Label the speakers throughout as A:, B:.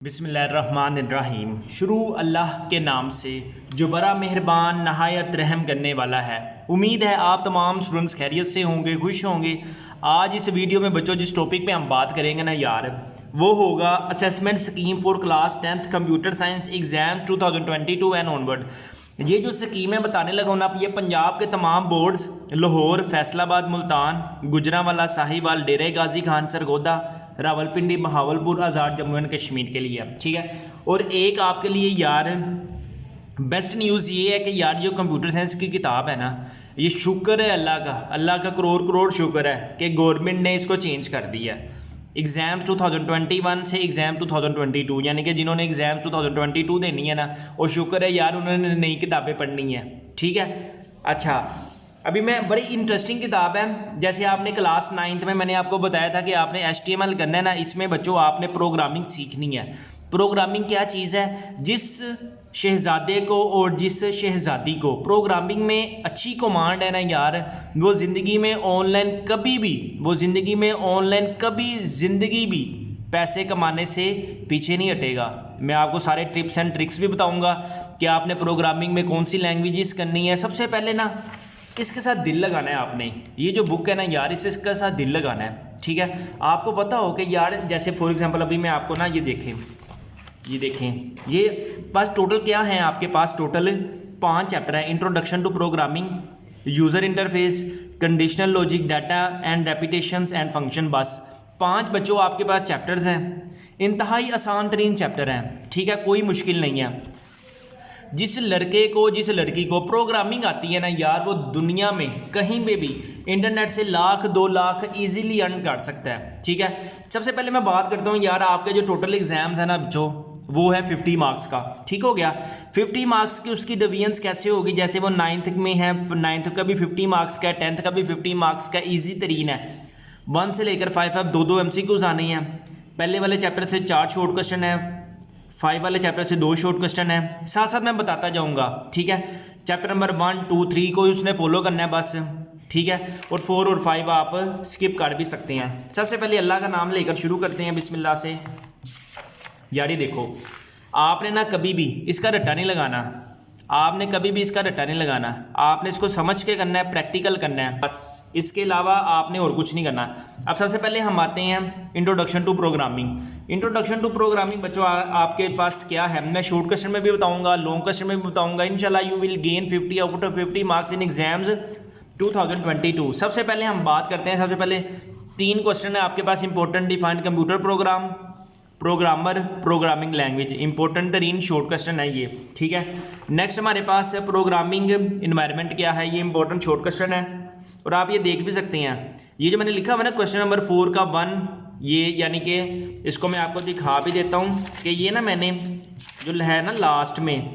A: बिस्मिल्लाहिर्रहमानिर्रहीम। शुरू अल्लाह के नाम से जो बड़ा मेहरबान नहायत रहम करने वाला है। उम्मीद है आप तमाम स्टूडेंट्स खैरियत से होंगे, खुश होंगे। आज इस वीडियो में बच्चों जिस टॉपिक पे हम बात करेंगे ना यार, वो होगा assessment scheme for class 10th computer science exams 2022 and onward. ये जो स्कीम है बताने लगा हूँ ना, ये पंजाब के तमाम boards Lahore, Faisalabad, Multan, Gujranwala, Sahiwal, Dera Ghazi Khan, Sargodha, Rawalpindi, Bahawalpur, Azad, Jammu and Kashmir के लिए, ठीक है। और एक आपके लिए यार बेस्ट न्यूज़ ये है कि यार जो कंप्यूटर साइंस की किताब है ना, ये शुक्र है अल्लाह का करोड़ करोड़ शुक्र है कि गवर्नमेंट ने इसको चेंज कर दिया। एग्ज़ाम 2021 से एग्ज़ाम 2022, यानी कि जिन्होंने एग्ज़ाम 2022 देनी है ना, वो शुक्र है यार उन्होंने नई किताबें पढ़नी है, ठीक है। अच्छा, अभी मैं बड़ी इंटरेस्टिंग किताब है। जैसे आपने क्लास 9th में मैंने आपको बताया था कि आपने HTML करना है ना, इसमें बच्चों आपने प्रोग्रामिंग सीखनी है। प्रोग्रामिंग क्या चीज़ है? जिस शहज़ादे को और जिस शहज़ादी को प्रोग्रामिंग में अच्छी कमांड है ना यार, वो ज़िंदगी में ऑनलाइन ज़िंदगी भी पैसे कमाने से पीछे नहीं हटेगा। मैं आपको सारे टिप्स एंड ट्रिक्स भी बताऊंगा कि आपने प्रोग्रामिंग में कौन सी लैंग्वेजेस करनी है। सबसे पहले ना इसके साथ दिल लगाना है आपने। ये जो बुक है ना यार, इसके साथ दिल लगाना है, ठीक है। आपको पता हो कि यार जैसे फॉर एग्जांपल अभी मैं आपको ना ये देखें ये पास टोटल क्या है आपके पास, टोटल 5 चैप्टर हैं। Introduction to programming, user interface, conditional logic, data and repetitions and function. बस 5 बच्चों आपके पास चैप्टर्स हैं। इंतहाई आसान तरीन चैप्टर हैं, ठीक है, कोई मुश्किल नहीं है। जिस लड़की को प्रोग्रामिंग आती है ना यार, वो दुनिया में कहीं पे भी इंटरनेट से 1,00,000 2,00,000 इजीली अर्न कर सकता है, ठीक है। सबसे पहले मैं बात करता हूँ यार, आपके जो टोटल एग्जाम्स है ना जो वो है 50 मार्क्स का, ठीक हो गया। 50 मार्क्स की उसकी डिवीजन्स कैसे होगी? जैसे वो 9th में है, 9th का भी 50 मार्क्स का है, 10th का भी 50 मार्क्स का, ईजी तरीन है। 1 से लेकर 5 अब 2-2 MCQs आने हैं। पहले वाले चैप्टर से 4 शॉर्ट क्वेश्चन है, 5 वाले चैप्टर से 2 शॉर्ट क्वेश्चन है। साथ साथ मैं बताता जाऊंगा, ठीक है। चैप्टर नंबर 1, 2, 3 को उसने फॉलो करना है बस, ठीक है। और 4 और 5 आप स्किप कर भी सकते हैं। सबसे पहले अल्लाह का नाम लेकर शुरू करते हैं, बिस्मिल्लाह से। यार ये देखो, आपने ना कभी भी इसका रट्टा नहीं लगाना, आपने इसको समझ के करना है, प्रैक्टिकल करना है, बस। इसके अलावा आपने और कुछ नहीं करना। अब सबसे पहले हम आते हैं इंट्रोडक्शन टू प्रोग्रामिंग। बच्चों आपके पास क्या है, मैं शॉर्ट क्वेश्चन में भी बताऊंगा, लॉन्ग क्वेश्चन में भी बताऊंगा। इंशाल्लाह you will gain 50 out of 50 marks in exams 2022। सबसे पहले हम बात करते हैं, सबसे पहले 3 क्वेश्चन है आपके पास important. Define computer programmer, programming language, important तरीन शॉर्ट क्वेश्चन है ये, ठीक है। नेक्स्ट हमारे पास है प्रोग्रामिंग इन्वायरमेंट क्या है, ये इंपॉर्टेंट शॉर्ट क्वेश्चन है। और आप ये देख भी सकते हैं, ये जो मैंने लिखा हुआ है ना क्वेश्चन नंबर 4 का 1, ये यानी कि इसको मैं आपको दिखा भी देता हूँ कि ये ना मैंने जो है ना लास्ट में,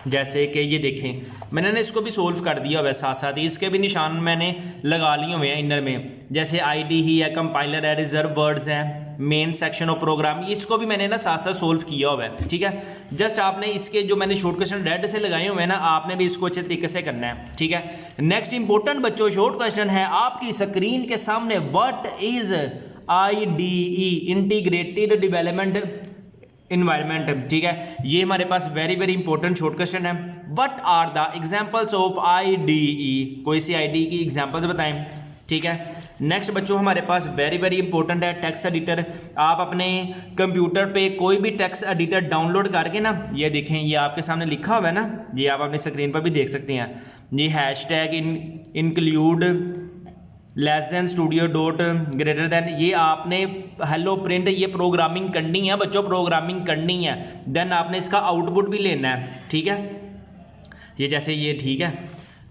A: जैसे कि ये देखें, मैंने ना इसको भी सोल्व कर दिया हुआ है, साथ साथ ही इसके भी निशान मैंने लगा लिए हुए हैं इनर में। जैसे ID ही है, कंपाइलर है, रिजर्व वर्ड्स है, मेन सेक्शन ऑफ प्रोग्राम, इसको भी मैंने ना साथ साथ सोल्व किया हुआ है, ठीक है। जस्ट आपने इसके जो मैंने शॉर्ट क्वेश्चन रेड से लगाए हुए हैं ना, आपने भी इसको अच्छे तरीके से करना है, ठीक है। नेक्स्ट इंपॉर्टेंट बच्चों शॉर्ट क्वेश्चन है आपकी स्क्रीन के सामने। What is IDE, integrated development environment, ठीक है। ये हमारे पास वेरी इंपॉर्टेंट शॉर्ट क्वेश्चन है। What are the examples of IDE, कोई सी IDE की एग्जांपल्स बताएं, ठीक है। नेक्स्ट बच्चों हमारे पास वेरी इंपॉर्टेंट है टेक्स्ट एडिटर। आप अपने कंप्यूटर पे कोई भी टेक्स्ट एडिटर डाउनलोड करके ना, ये देखें, ये आपके सामने लिखा हुआ है ना, ये आप अपनी स्क्रीन पर भी देख सकते हैं। ये hashtag include studio dot greater than, ये आपने हेलो प्रिंट, ये प्रोग्रामिंग करनी है बच्चों, प्रोग्रामिंग करनी है। देन आपने इसका आउटपुट भी लेना है, ठीक है, ये जैसे ये, ठीक है।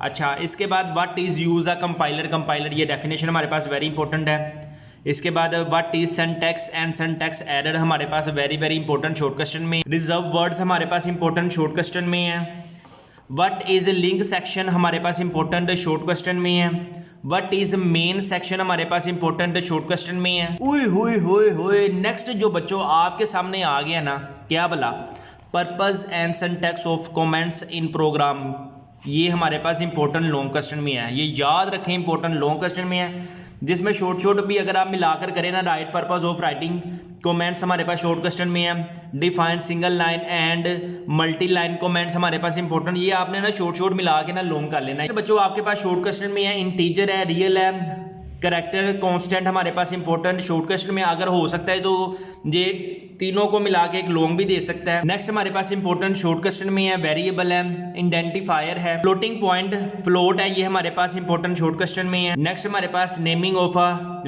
A: अच्छा, इसके बाद what is use a compiler, ये डेफिनेशन हमारे पास वेरी इंपॉर्टेंट है। इसके बाद what is syntax and syntax error हमारे पास वेरी इंपॉर्टेंट शॉर्ट क्वेश्चन में। रिजर्व वर्ड्स हमारे पास इंपॉर्टेंट शॉर्ट क्वेश्चन में है। व्हाट इज लिंक सेक्शन हमारे पास इंपॉर्टेंट शॉर्ट क्वेश्चन में है। व्हाट इज मेन सेक्शन हमारे पास इंपॉर्टेंट शॉर्ट क्वेश्चन में है। हुई नेक्स्ट जो बच्चों आपके सामने आ गया ना, क्या भला, purpose and syntax of comments in program, ये हमारे पास इंपॉर्टेंट लॉन्ग क्वेश्चन में है। ये याद रखें, इंपॉर्टेंट लॉन्ग क्वेश्चन में है। जिसमें शॉर्ट भी अगर आप मिलाकर करें ना, right purpose of writing comments हमारे पास शॉर्ट क्वेश्चन में है, define single line and multi line comments हमारे पास इंपॉर्टेंट, ये आपने ना शॉर्ट मिला के ना लॉन्ग कर लेना है। बच्चों आपके पास शॉर्ट क्वेश्चन में है इंटीजर है, रियल है, करेक्टर कांस्टेंट हमारे पास इंपॉर्टेंट शॉर्ट क्वेश्चन में अगर हो सकता है तो ये तीनों को मिला के एक लॉन्ग भी दे सकता है। नेक्स्ट हमारे पास इंपॉर्टेंट शॉर्ट क्वेश्चन में है वेरिएबल है, आइडेंटिफायर है, फ्लोटिंग पॉइंट फ्लोट है, ये हमारे पास इंपॉर्टेंट शॉर्ट क्वेश्चन में है। नेक्स्ट हमारे पास naming of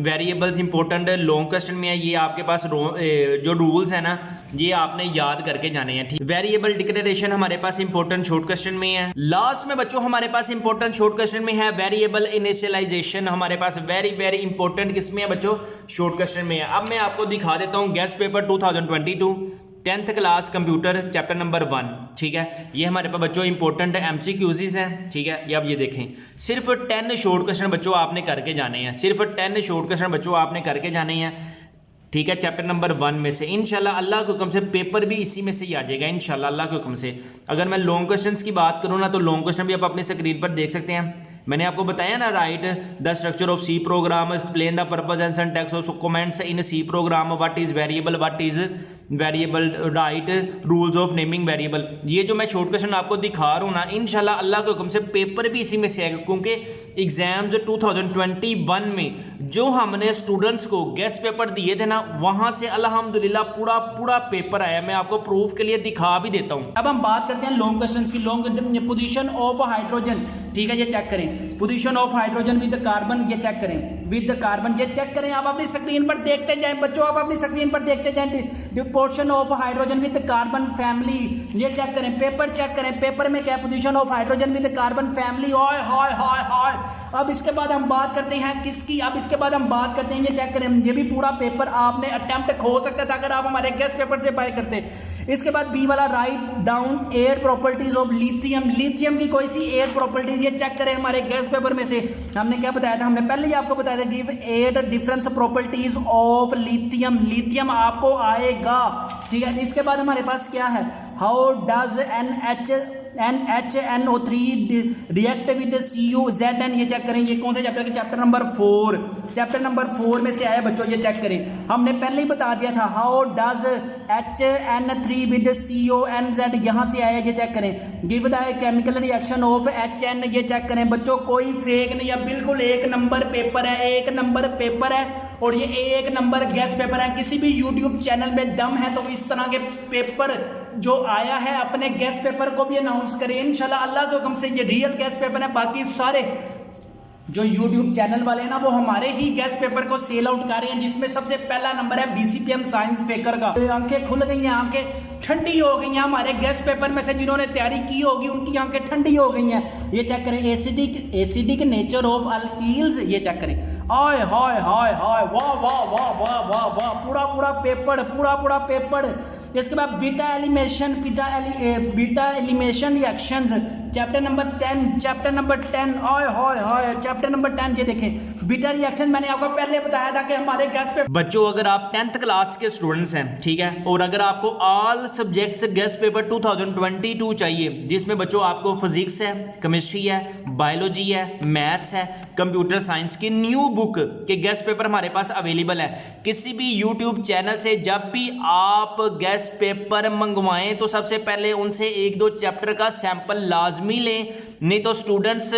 A: variables important long question में है, ये आपके पास जो रूल्स है ना ये आपने याद करके जाने हैं, ठीक। वेरिएबल डिक्लेरेशन हमारे पास इंपॉर्टेंट शॉर्ट क्वेश्चन में है। लास्ट में बच्चों हमारे पास इंपॉर्टेंट शॉर्ट क्वेश्चन में है वेरिएबल इनिशियलाइजेशन, हमारे पास वेरी इंपॉर्टेंट किसमें है बच्चों, शॉर्ट क्वेश्चन में है। अब मैं आपको दिखा देता हूं guest paper 2022 10th class computer chapter number 1, ठीक है। ये हमारे पास बच्चों इंपॉर्टेंट एमसीक्यूज़ हैं, ठीक है। ये अब ये देखें, सिर्फ 10 शॉर्ट क्वेश्चन बच्चों आपने करके जाने हैं, सिर्फ 10 शॉर्ट क्वेश्चन बच्चों आपने करके जाने हैं, ठीक है। चैप्टर नंबर 1 में से इंशाल्लाह अल्लाह के हुक्म से पेपर भी इसी में से ही आ जाएगा इंशाल्लाह अल्लाह के हुक्म से। अगर मैं लॉन्ग क्वेश्चंस की बात करूँ ना तो लॉन्ग क्वेश्चन भी आप अपनी स्क्रीन पर देख सकते हैं। मैंने आपको बताया ना, write the structure of C program, explain the purpose and syntax of comments in C program, what is variable, write rules of naming variable. ये जो मैं शॉर्ट क्वेश्चन आपको दिखा रहा हूँ ना इंशाल्लाह अल्लाह के हुक्म से पेपर भी इसी में से आएगा, क्योंकि एग्जाम्स 2021 में जो हमने स्टूडेंट्स को गेस्ट पेपर दिए थे ना वहां से अल्हम्दुलिल्लाह पूरा पेपर आया। मैं आपको प्रूफ के लिए दिखा भी देता हूँ। अब हम बात करते हैं लॉन्ग क्वेश्चंस की। लॉन्ग पोजीशन ऑफ हाइड्रोजन, ठीक है, ये चेक करें। Position of hydrogen with carbon, ये चेक करें, विद कार्बन ये चेक करें। आप अपनी स्क्रीन पर देखते जाएं बच्चों, आप अपनी स्क्रीन पर देखते जाएं। Portion of hydrogen with carbon family, ये चेक करें। पेपर चेक करें, पेपर में क्या position of hydrogen with carbon family. हाय हाय हाय हाय। अब इसके बाद हम बात करते हैं किसकी, अब इसके बाद हम बात करते हैं, ये चेक करें, ये भी पूरा पेपर आपने अटेम्प्ट हो सकता था अगर आप हमारे गेस्ट पेपर से बाय करते। इसके बाद बी वाला, write down 8 properties of lithium. Lithium की कोई सी 8 प्रॉपर्टीज, ये चेक करें हमारे गेस्ट पेपर में से। हमने क्या बताया था, हमने पहले ही आपको बताया था, give 8 different properties of lithium. Lithium आपको आएगा, ठीक है। इसके बाद हमारे पास क्या है, how does NHNO3 react with CuZn, ये चेक करें। ये कौन से चैप्टर के, चैप्टर नंबर 4, चैप्टर नंबर 4 में से आया बच्चों, ये चेक करें। हमने पहले ही बता दिया था, how does HN3 with CONZ, यहाँ से आया, ये चेक करें। Give the chemical reaction of HN, ये चेक करें बच्चों। कोई फेक नहीं है, बिल्कुल 1 नंबर पेपर है, 1 नंबर पेपर है, और ये 1 नंबर गेस्ट पेपर है। किसी भी यूट्यूब चैनल में दम है तो इस तरह के पेपर जो आया है अपने गेस्ट पेपर को भी अनाउंस करें इंशाल्लाह अल्लाह के हुक्म से। ये रियल गेस्ट पेपर है, बाकी सारे जो YouTube चैनल वाले हैं ना वो हमारे ही गेस्ट पेपर को सेल आउट कर रहे हैं, जिसमें सबसे पहला नंबर है BCPM साइंस फेकर का। आंखें खुल गई हैं, आंखें ठंडी हो गई हैं हमारे गेस्ट पेपर में से जिन्होंने तैयारी की होगी, उनकी आंखें ठंडी हो गई हैं। ये चेक करें, एसिडिक नेचर ऑफ अल्कील्स, ये चेक करें। हाय हाय हाय हाय, वाह वाह वाह वाह वाह वाह, पूरा पेपर। इसके बाद beta elimination reactions, chapter number 10, हाय हाय हाय, चैप्टर नंबर 10, ये देखें बीटा रिएक्शन। मैंने आपको पहले बताया था कि हमारे गेस्ट पेपर बच्चों, अगर आप 10th क्लास के स्टूडेंट्स हैं, ठीक है, और अगर आपको ऑल सब्जेक्ट्स गेस्ट पेपर 2022 चाहिए, जिसमें बच्चों आपको फिजिक्स है, केमिस्ट्री है, बायोलॉजी है, मैथ्स है, कंप्यूटर साइंस की न्यू बुक के गेस्ट पेपर हमारे पास अवेलेबल है। किसी भी यूट्यूब चैनल से जब भी आप गेस्ट पेपर मंगवाएं तो सबसे पहले उनसे 1-2 चैप्टर का सैंपल लाजमी लें, नहीं तो स्टूडेंट्स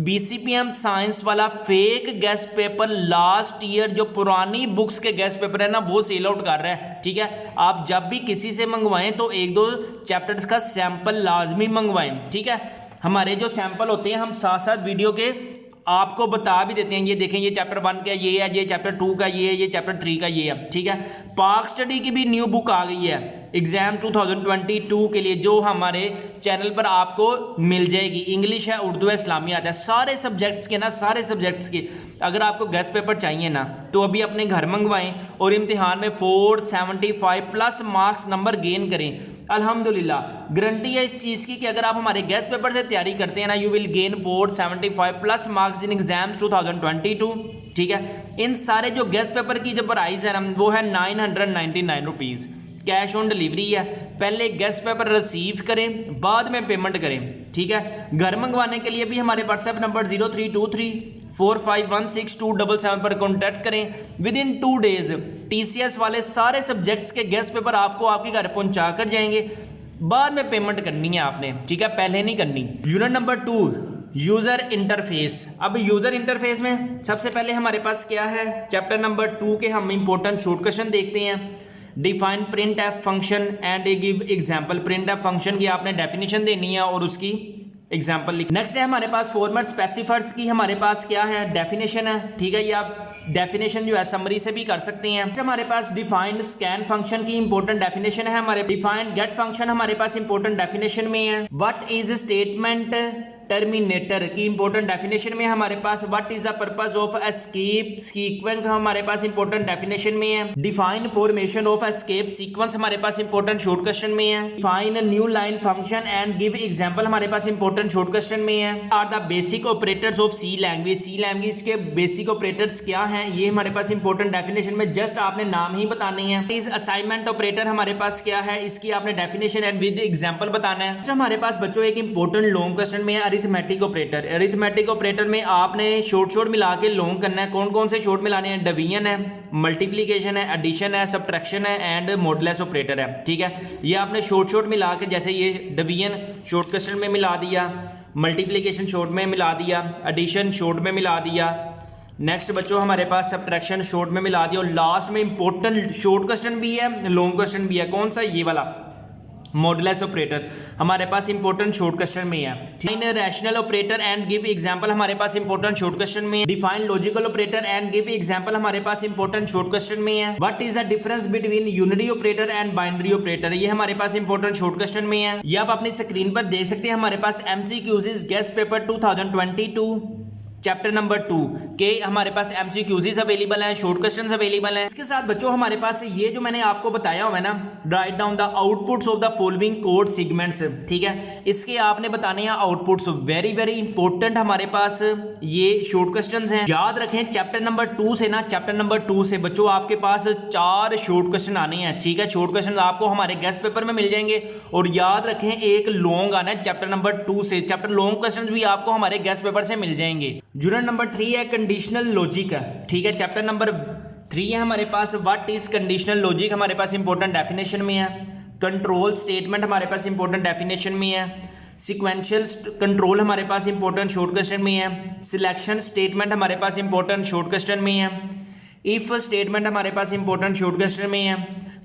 A: BCPM साइंस वाला fake guest paper last year जो पुरानी बुक्स के गेस्ट पेपर है ना वो सेल आउट कर रहा है, ठीक है। आप जब भी किसी से मंगवाएं तो 1-2 चैप्टर्स का सैंपल लाजमी मंगवाएं, ठीक है। हमारे जो सैंपल होते हैं हम साथ वीडियो के आपको बता भी देते हैं। ये देखें, ये चैप्टर 1 का ये है, ये चैप्टर 2 का ये है, ये चैप्टर 3 का ये है, ठीक है। पाक स्टडी की भी न्यू बुक आ गई है एग्जाम 2022 के लिए, जो हमारे चैनल पर आपको मिल जाएगी। इंग्लिश है, उर्दू है, इस्लामी आता है, सारे सब्जेक्ट्स के ना, सारे सब्जेक्ट्स के। अगर आपको गेस्ट पेपर चाहिए ना तो अभी अपने घर मंगवाएं और इम्तिहान में 475 प्लस मार्क्स नंबर गेन करें। अल्हम्दुलिल्लाह गारंटी है इस चीज़ की कि अगर आप हमारे गेस्ट पेपर से तैयारी करते हैं ना, you will gain 475 plus marks in exams 2022, ठीक है। इन सारे जो गेस्ट पेपर की जो प्राइस है ना वो है 999 रुपीज़, कैश ऑन डिलीवरी है। पहले गेस्ट पेपर रिसीव करें, बाद में पेमेंट करें, ठीक है। घर मंगवाने के लिए भी हमारे व्हाट्सएप नंबर 0323 45162777 पर कॉन्टैक्ट करें। विद इन 2 डेज TCS वाले सारे सब्जेक्ट्स के गेस्ट पेपर आपको आपके घर पहुंचा कर जाएंगे। बाद में पेमेंट करनी है आपने, ठीक है, पहले नहीं करनी। Unit number 2 user interface. अब यूज़र इंटरफेस में सबसे पहले हमारे पास क्या है, चैप्टर नंबर 2 के हम इंपॉर्टेंट शॉर्ट क्वेश्चन देखते हैं। Define print F function and give example. Print F function की आपने डेफिनेशन देनी है और उसकी एग्जाम्पल लिख। नेक्स्ट है हमारे पास फॉर्मेट स्पेसिफायर्स की हमारे पास क्या है, डेफिनेशन है, ठीक है, ये आप डेफिनेशन जो है समरी से भी कर सकते हैं। हमारे पास डिफाइंड स्कैन फंक्शन की इंपॉर्टेंट डेफिनेशन है। हमारे डिफाइंड गेट फंक्शन हमारे पास इंपॉर्टेंट डेफिनेशन में है। व्हाट इज स्टेटमेंट टर्मिनेटर की इंपॉर्टेंट डेफिनेशन में हमारे पास what is the purpose of escape sequence हमारे पास इंपॉर्टेंट डेफिनेशन में है। Define formation of escape sequence हमारे पास इंपॉर्टेंट शॉर्ट क्वेश्चन में है। Define new line function and give example हमारे पास इंपॉर्टेंट शॉर्ट क्वेश्चन में है। Are the basic operators of C language. C language के बेसिक ऑपरेटर्स क्या हैं, ये हमारे पास इंपॉर्टेंट डेफिनेशन में जस्ट आपने नाम ही बताने हैं। इज असाइनमेंट ऑपरेटर हमारे पास क्या है, इसकी आपने डेफिनेशन एंड विद एग्जांपल बताना है। तो हमारे पास बच्चों एक इंपॉर्टेंट लॉन्ग क्वेश्चन में है अरिथमेटिक ऑपरेटर। अरिथमेटिक ऑपरेटर में आपने शॉर्ट मिला के लॉन्ग करना है। कौन कौन से शॉर्ट मिलाने हैं, डिवीजन है, मल्टीप्लिकेशन है, एडिशन है, सब्ट्रैक्शन है एंड मॉडुलस ऑपरेटर है, ठीक है। ये आपने शॉर्ट मिला के, जैसे ये डिवीजन शॉर्ट क्वेश्चन में मिला दिया, मल्टीप्लिकेशन शॉर्ट में मिला दिया, एडिशन शॉर्ट में मिला दिया। नेक्स्ट बच्चों हमारे पास सब्ट्रैक्शन शॉर्ट में मिला दिया और लास्ट में इंपॉर्टेंट शॉर्ट क्वेश्चन भी है, लॉन्ग क्वेश्चन भी है। कौन सा, ये वाला मॉडुलस ऑपरेटर हमारे पास इंपॉर्टेंट शॉर्ट क्वेश्चन में है। Define rational operator and give example हमारे पास इंपॉर्टेंट शॉर्ट क्वेश्चन में है। Define logical operator and give example हमारे पास इंपॉर्टेंट शॉर्ट क्वेश्चन में है। What is the difference between unity operator and binary operator, ये हमारे पास इंपॉर्टेंट शॉर्ट क्वेश्चन में है। ये आप अपनी स्क्रीन पर देख सकते हैं। हमारे पास MCQs guest paper 2022 chapter number 2 के हमारे पास MCQs अवेलेबल हैं, शॉर्ट क्वेश्चंस अवेलेबल हैं। इसके साथ बच्चों हमारे पास ये जो मैंने आपको बताया हुआ है ना, right down the outputs of the following code segments, ठीक है, इसके आपने बताने हैं आउटपुट्स। वेरी वेरी इंपॉर्टेंट हमारे पास ये शॉर्ट क्वेश्चंस हैं। याद रखें चैप्टर नंबर 2 से ना, चैप्टर नंबर 2 से बच्चों आपके पास 4 शॉर्ट क्वेश्चन आने हैं, ठीक है। शॉर्ट क्वेश्चन आपको हमारे गेस्ट पेपर में मिल जाएंगे और याद रखें एक लॉन्ग आना है चैप्टर नंबर 2 से। चैप्टर लॉन्ग क्वेश्चन भी आपको हमारे गेस्ट पेपर से मिल जाएंगे। यूनिट नंबर 3 है कंडीशनल लॉजिक है, ठीक है। चैप्टर नंबर 3 है हमारे पास व्हाट इज कंडीशनल लॉजिक हमारे पास इंपॉर्टेंट डेफिनेशन में है। कंट्रोल स्टेटमेंट हमारे पास इंपॉर्टेंट डेफिनेशन में है। सीक्वेंशियल कंट्रोल हमारे पास इंपॉर्टेंट शॉर्ट क्वेश्चन में है। सिलेक्शन स्टेटमेंट हमारे पास इंपॉर्टेंट शॉर्ट क्वेश्चन में है। इफ स्टेटमेंट हमारे पास इंपॉर्टेंट शॉर्ट क्वेश्चन में है।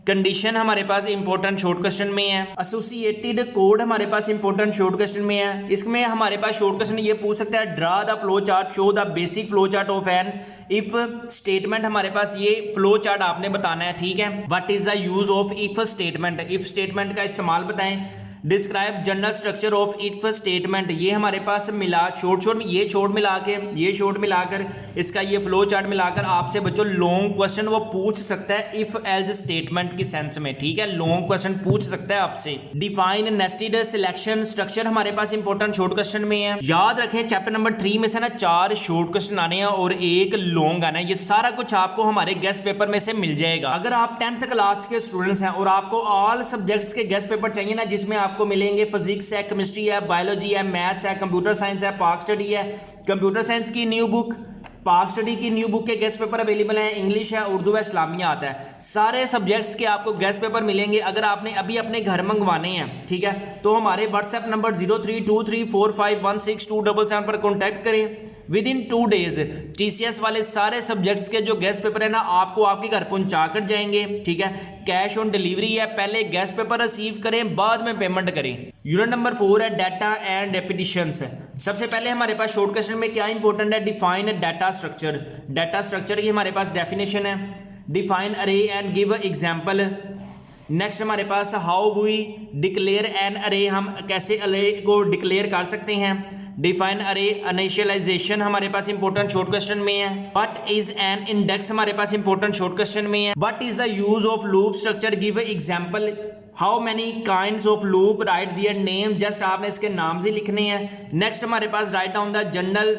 A: कंडीशन हमारे पास इंपॉर्टेंट शॉर्ट क्वेश्चन में है। एसोसिएटेड कोड हमारे पास इंपॉर्टेंट शॉर्ट क्वेश्चन में है। इसमें हमारे पास शॉर्ट क्वेश्चन ये पूछ सकता है, draw the flow chart, show the basic flow chart of an if statement हमारे पास ये फ्लो चार्ट आपने बताना है, ठीक है। What is the use of if statement, if statement का इस्तेमाल बताएं। Describe general structure of if statement, ये हमारे पास मिला शॉर्ट ये शॉर्ट मिला के, ये शॉर्ट मिलाकर, इसका ये फ्लो चार्ट मिलाकर आपसे बच्चों लॉन्ग क्वेश्चन वो पूछ सकता है इफ एल्स स्टेटमेंट की सेंस में, ठीक है। लॉन्ग क्वेश्चन पूछ सकता है आपसे। डिफाइन नेस्टेड सिलेक्शन स्ट्रक्चर हमारे पास इंपॉर्टेंट शॉर्ट क्वेश्चन में है। याद रखें चैप्टर नंबर 3 में से ना 4 शॉर्ट क्वेश्चन आने हैं और एक लॉन्ग आना है। ये सारा कुछ आपको हमारे गेस्ट पेपर में से मिल जाएगा। अगर आप 10th क्लास के स्टूडेंट्स हैं और आपको ऑल सब्जेक्ट्स के गेस्ट पेपर चाहिए ना, जिसमें आपको मिलेंगे फिजिक्स है, केमिस्ट्री है, बायोलॉजी है, मैथ्स है, कंप्यूटर साइंस है, पाक स्टडी है, कंप्यूटर साइंस की न्यू बुक, पाक स्टडी की न्यू बुक के गेस्ट पेपर अवेलेबल हैं, इंग्लिश है, उर्दू है, इस्लामिया आता है, सारे सब्जेक्ट्स के आपको गेस्ट पेपर मिलेंगे। अगर आपने अभी अपने घर मंगवाने हैं, ठीक है, तो हमारे व्हाट्सएप नंबर 0323451627 पर कॉन्टैक्ट करें। विद इन 2 डेज TCS वाले सारे सब्जेक्ट्स के जो गेस्ट पेपर है ना, आपको आपके घर पहुंचा कर जाएंगे, ठीक है। कैश ऑन डिलीवरी है, पहले गेस्ट पेपर रिसीव करें, बाद में पेमेंट करें। यूनिट नंबर 4 है डाटा एंड रेपिटिशंस। सबसे पहले हमारे पास शॉर्ट क्वेश्चन में क्या इंपॉर्टेंट है, define data structure. Data structure की हमारे पास डेफिनेशन है। डिफाइन अरे एंड गिव एग्जाम्पल। नेक्स्ट हमारे पास हाउ वी डिक्लेयर एन अरे, हम कैसे अरे को डिक्लेयर कर सकते हैं। डिफाइन अरे इनिशियलाइजेशन हमारे पास इंपॉर्टेंट शॉर्ट क्वेश्चन में है। व्हाट इज एन इंडेक्स हमारे पास इंपॉर्टेंट शॉर्ट क्वेश्चन में है। What is the use of loop structure, give example. How many kinds of loop, write their name, just आपने इसके नाम से लिखने हैं। नेक्स्ट हमारे पास write down the general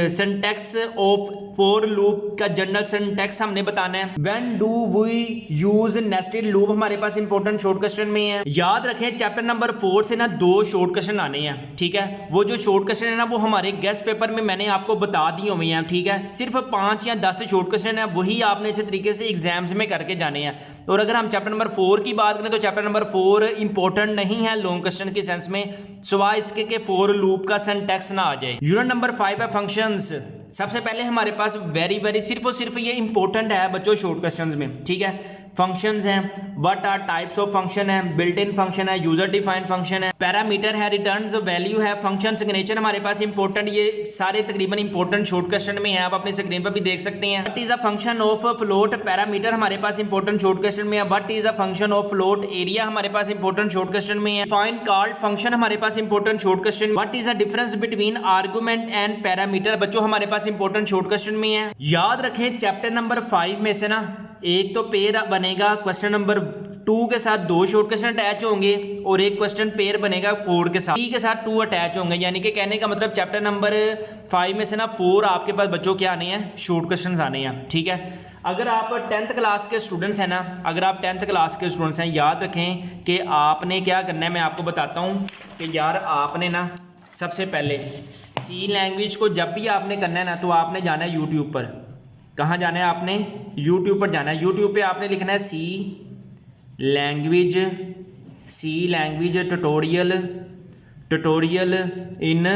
A: syntax of for loop का जनरल सिंटैक्स हमने बताना है। When do we use nested loop हमारे पास इंपॉर्टेंट शॉर्ट क्वेश्चन में है। याद रखें चैप्टर नंबर 4 से ना 2 शॉर्ट क्वेश्चन आने हैं, ठीक है। वो वो जो शॉर्ट क्वेश्चन है ना वो हमारे गेस्ट पेपर में मैंने आपको बता दिए हुए हैं, ठीक है। सिर्फ 5 या 10 शॉर्ट क्वेश्चन है, वही आपने अच्छे तरीके से एग्जाम्स में करके जाने हैं। और अगर हम चैप्टर नंबर 4 की बात करें तो चैप्टर नंबर 4 इंपॉर्टेंट नहीं है लॉन्ग क्वेश्चन के सेंस में, सिवाय इसके के फॉर लूप का सिंटैक्स ना आ जाए। यूनिट नंबर 5 है फंक्शंस। सबसे पहले हमारे पास वेरी सिर्फ और सिर्फ ये इंपॉर्टेंट है बच्चों शॉर्ट क्वेश्चंस में, ठीक है। फंक्शंस हैं, what are types of function है, बिल्ट इन फंक्शन है, यूजर डिफाइंड फंक्शन है, पैरामीटर है, रिटर्न्स वैल्यू है, फंक्शन सिग्नेचर हमारे पास इंपॉर्टेंट, ये सारे तकरीबन इंपॉर्टेंट शॉर्ट क्वेश्चन में है, आप अपने स्क्रीन पर भी देख सकते हैं। What is a function of float, parameter हमारे पास इंपॉर्टेंट शॉर्ट क्वेश्चन में है। What is a function of float, area हमारे पास इंपॉर्टेंट शॉर्ट क्वेश्चन में है। फाइंड कॉल्ड फंक्शन हमारे पास important short question. What is a difference between argument and parameter, बच्चों हमारे पास इंपॉर्टेंट शॉर्ट क्वेश्चन में है। याद रखें चैप्टर नंबर 5 में से ना एक तो पेयर बनेगा क्वेश्चन नंबर 2 के साथ 2 शॉर्ट क्वेश्चन अटैच होंगे और एक क्वेश्चन पेयर बनेगा 4 के साथ 3 के साथ 2 अटैच होंगे। यानी कि कहने का मतलब चैप्टर नंबर 5 में से ना 4 आपके पास बच्चों के आने हैं, शॉर्ट क्वेश्चन आने हैं, ठीक है। अगर आप 10th क्लास के स्टूडेंट्स हैं ना, अगर आप 10th क्लास के स्टूडेंट्स हैं, याद रखें कि आपने क्या करना है, मैं आपको बताता हूँ कि यार आपने ना सबसे पहले सी लैंग्वेज को जब भी आपने करना है ना तो आपने जाना है यूट्यूब पर। कहाँ जाना है आपने? यूट्यूब पर जाना है। यूट्यूब पे आपने लिखना है सी लैंग्वेज ट्यूटोरियल इन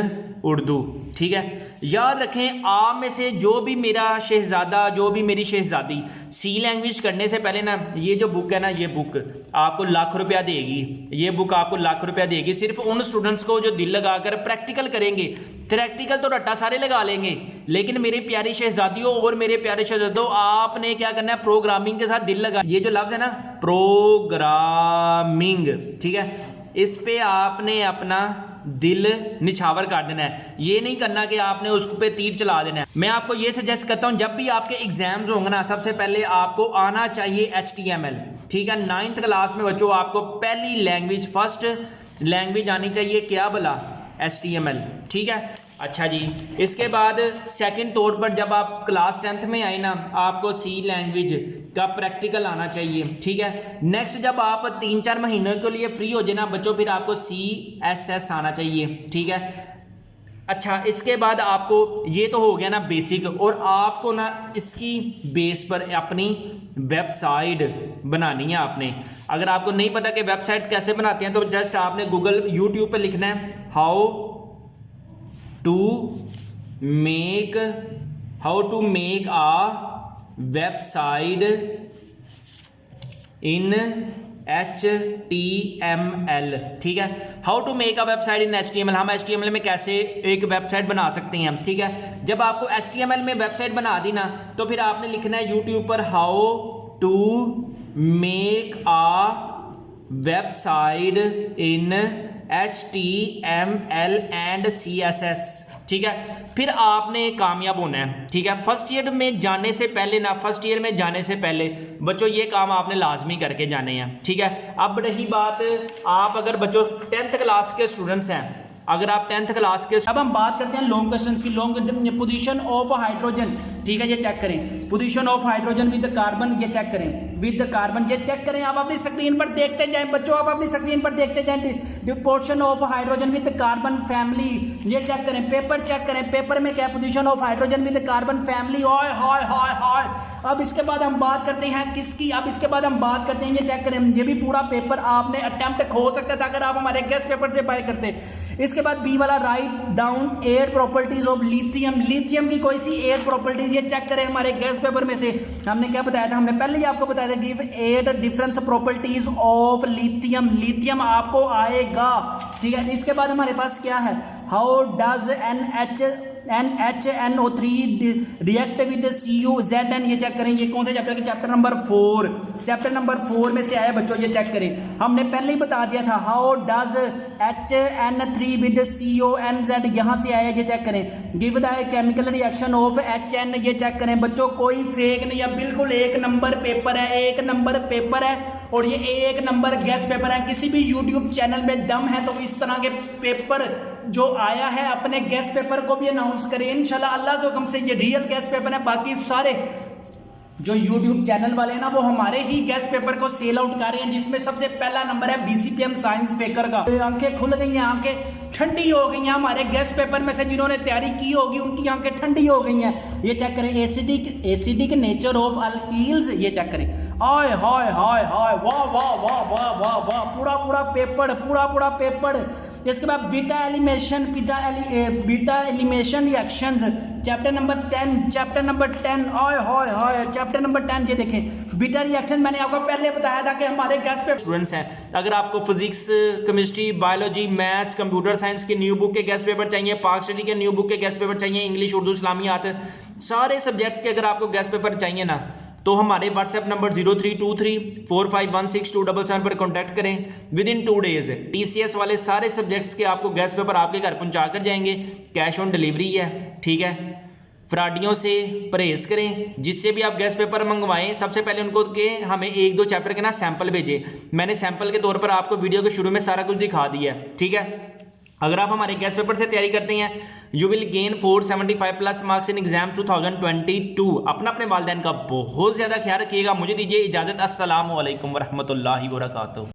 A: उर्दू, ठीक है। याद रखें आप में से जो भी मेरा शहजादा, जो भी मेरी शहजादी सी लैंग्वेज करने से पहले ना ये जो बुक है ना, ये बुक आपको लाख रुपया देगी, ये बुक आपको लाख रुपया देगी सिर्फ उन स्टूडेंट्स को जो दिल लगाकर प्रैक्टिकल करेंगे। प्रैक्टिकल तो रट्टा सारे लगा लेंगे, लेकिन मेरी प्यारी शहजादियों और मेरे प्यारे शहजादों आपने क्या करना है, प्रोग्रामिंग के साथ दिल लगा। ये जो लफ्ज़ है ना प्रोग्रामिंग, ठीक है, इस पे आपने अपना दिल निछावर कर देना है। ये नहीं करना कि आपने उस पे तीर चला देना है। मैं आपको ये सजेस्ट करता हूँ जब भी आपके एग्जाम्स होंगे ना, सबसे पहले आपको आना चाहिए HTML, ठीक है। 9th क्लास में बच्चों आपको पहली लैंग्वेज, फर्स्ट लैंग्वेज आनी चाहिए क्या भला, HTML, ठीक है। अच्छा जी, इसके बाद सेकंड तौर पर जब आप क्लास 10th में आए ना, आपको सी लैंग्वेज का प्रैक्टिकल आना चाहिए, ठीक है। नेक्स्ट जब आप 3-4 महीनों के लिए फ्री हो जाए ना बच्चों, फिर आपको CSS आना चाहिए, ठीक है। अच्छा, इसके बाद आपको ये तो हो गया ना बेसिक, और आपको ना इसकी बेस पर अपनी वेबसाइट बनानी है आपने। अगर आपको नहीं पता कि वेबसाइट्स कैसे बनाते हैं तो जस्ट आपने गूगल यूट्यूब पर लिखना है how to make a website in HTML, ठीक है। How to make a website in HTML, हम HTML में कैसे एक वेबसाइट बना सकते हैं, ठीक है। जब आपको HTML में वेबसाइट बना दी ना तो फिर आपने लिखना है यूट्यूब पर how to make a website in HTML and CSS, ठीक है। फिर आपने कामयाब होना है, ठीक है। फर्स्ट ईयर में जाने से पहले बच्चों ये काम आपने लाजमी करके जाने हैं, ठीक है। अब रही बात, आप अगर बच्चों 10th क्लास के स्टूडेंट्स हैं, अगर आप 10th क्लास के, अब हम बात करते हैं लॉन्ग क्वेश्चंस की। लॉन्ग पोजीशन ऑफ हाइड्रोजन, ठीक है, ये चेक करें। Position of hydrogen with carbon, ये चेक करें। विद कार्बन ये चेक करें, आप अपनी स्क्रीन पर देखते जाएं बच्चों, आप अपनी स्क्रीन पर देखते जाएं। Portion of hydrogen with carbon family, ये चेक करें। पेपर चेक करें, पेपर में क्या position of hydrogen with carbon family. हाय हाय हाय हाय। अब इसके बाद हम बात करते हैं किसकी, अब इसके बाद हम बात करते हैं, ये चेक करें, ये भी पूरा पेपर आपने अटेम्प्ट हो सकता था अगर आप हमारे गेस्ट पेपर से बाय करते। इसके बाद बी वाला, write down 8 properties of lithium. Lithium की कोई सी 8 प्रॉपर्टीज, ये चेक करें हमारे गेस्ट पेपर में से। हमने क्या बताया था, हमने पहले ही आपको बताया था, give 8 different properties of lithium. Lithium आपको आएगा, ठीक है। इसके बाद हमारे पास क्या है, how does NHNO3 react with CuZn, ये चेक करें। ये कौन से चैप्टर के, चैप्टर नंबर 4, चैप्टर नंबर 4 में से आया बच्चों, ये चेक करें। हमने पहले ही बता दिया था how does HN3 with CONZ, यहाँ से आया, ये चेक करें। Give the chemical reaction of HN, ये चेक करें बच्चों। कोई फेक नहीं है, बिल्कुल 1 नंबर पेपर है, 1 नंबर पेपर है, और ये 1 नंबर गेस्ट पेपर है। किसी भी यूट्यूब चैनल में दम है तो इस तरह के पेपर जो आया है अपने गेस्ट पेपर को भी अनाउंस करें इंशाल्लाह, अल्लाह के हुक्म से। ये रियल गेस्ट पेपर है, बाकी सारे जो YouTube चैनल वाले हैं ना वो हमारे ही गेस्ट पेपर को सेल आउट कर रहे हैं, जिसमें सबसे पहला नंबर है BCPM साइंस फेकर का। आंखें खुल गई हैं, आंखें
B: ठंडी हो गई हैं। हमारे गेस्ट पेपर में से जिन्होंने तैयारी की होगी उनकी आंखें ठंडी हो गई हैं। ये चेक करें, एसिडिक नेचर ऑफ अल्कील्स, ये चेक करें। आय हाय हाय हाय, वाह वाह वाह वाह वाह वाह, पूरा पेपर। इसके बाद बीटा एलिमेशन रिएक्शंस, चैप्टर नंबर 10, आय हाय हाय, चैप्टर नंबर 10 ये देखें, बीटा रिएक्शन। मैंने आपको पहले बताया था कि हमारे गेस्ट पेपर
A: स्टूडेंट्स हैं, अगर आपको physics, chemistry, biology, maths, computer science के न्यू बुक के गेस्ट पेपर चाहिए, पाक स्टडी के न्यू बुक के गेस्ट पेपर चाहिए, इंग्लिश, उर्दू, इस्लामियात, सारे सब्जेक्ट्स के अगर आपको गेस्ट पेपर चाहिए ना, तो हमारे व्हाट्सएप नंबर 0323451627 पर कॉन्टैक्ट करें। विद इन 2 डेज टीसीएस वाले सारे सब्जेक्ट्स के आपको गेस्ट पेपर आपके घर पहुंचा कर जाएंगे। कैश ऑन डिलीवरी है, ठीक है। फ्रॉडियों से परहेज करें। जिससे भी आप गेस्ट पेपर मंगवाएं, सबसे पहले उनको के हमें 1-2 चैप्टर के ना सैंपल भेजें। मैंने सैंपल के तौर पर आपको वीडियो के शुरू में सारा कुछ दिखा दिया है, ठीक है। अगर आप हमारे गेस्ट पेपर से तैयारी करते हैं, you will gain 475+ marks in exam 2022। अपने वालिदैन का बहुत ज़्यादा ख्याल रखिएगा। मुझे दीजिए इजाज़त। अस्सलामु अलैकुम वरहमतुल्लाहि वबरकातुहू।